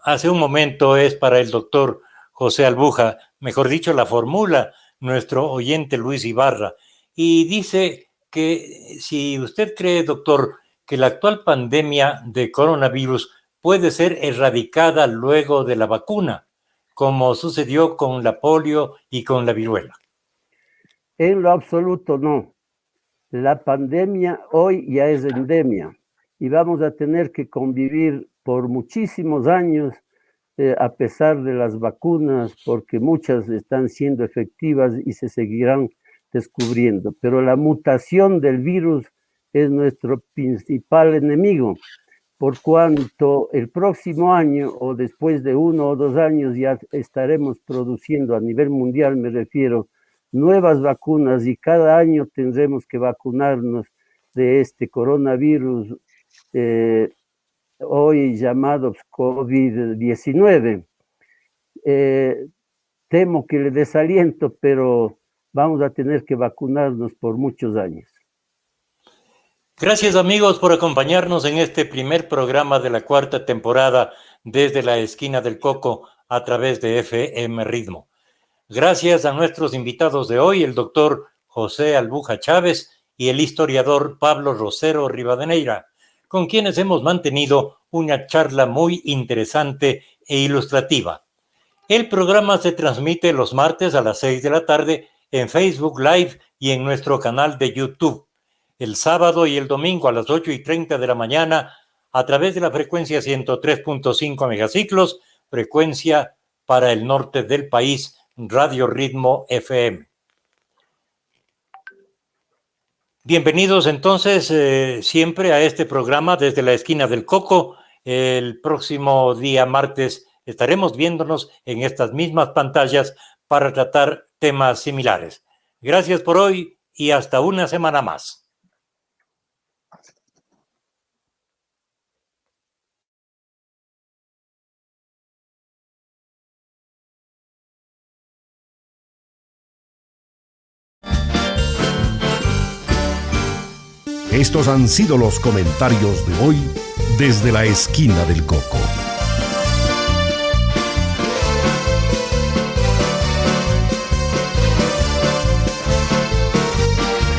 hace un momento es para el doctor José Albuja, mejor dicho, la formula nuestro oyente Luis Ibarra, y dice que si usted cree, doctor, que la actual pandemia de coronavirus puede ser erradicada luego de la vacuna, como sucedió con la polio y con la viruela. En lo absoluto no. La pandemia hoy ya es endemia y vamos a tener que convivir por muchísimos años a pesar de las vacunas, porque muchas están siendo efectivas y se seguirán descubriendo. Pero la mutación del virus es nuestro principal enemigo, por cuanto el próximo año o después de 1 o 2 años ya estaremos produciendo a nivel mundial, me refiero, nuevas vacunas, y cada año tendremos que vacunarnos de este coronavirus hoy llamados COVID-19. Temo que le desaliento, pero vamos a tener que vacunarnos por muchos años. Gracias, amigos, por acompañarnos en este primer programa de la 4ª temporada desde la esquina del Coco a través de FM Ritmo. Gracias a nuestros invitados de hoy, el doctor José Albuja Chávez y el historiador Pablo Rosero Rivadeneira, con quienes hemos mantenido una charla muy interesante e ilustrativa. El programa se transmite los martes a las 6 de la tarde en Facebook Live y en nuestro canal de YouTube. El sábado y el domingo a las 8:30 de la mañana a través de la frecuencia 103.5 megaciclos, frecuencia para el norte del país, Radio Ritmo FM. Bienvenidos entonces siempre a este programa desde la esquina del Coco. El próximo día martes estaremos viéndonos en estas mismas pantallas para tratar temas similares. Gracias por hoy y hasta una semana más. Estos han sido los comentarios de hoy desde la esquina del Coco.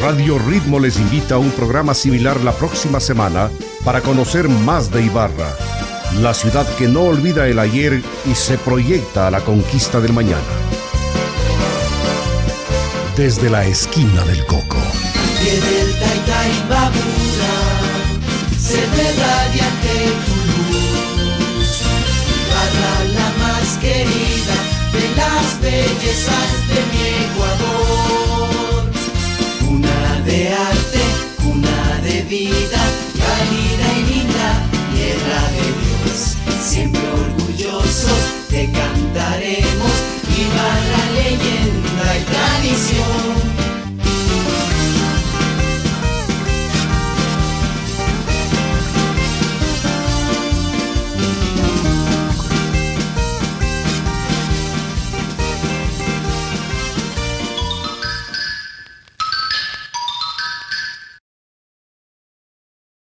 Radio Ritmo les invita a un programa similar la próxima semana para conocer más de Ibarra, la ciudad que no olvida el ayer y se proyecta a la conquista del mañana. Desde la esquina del Coco. Que del Taytaybamura se ve radiante tu luz, Ibarra la más querida de las bellezas de mi Ecuador, cuna de arte, cuna de vida.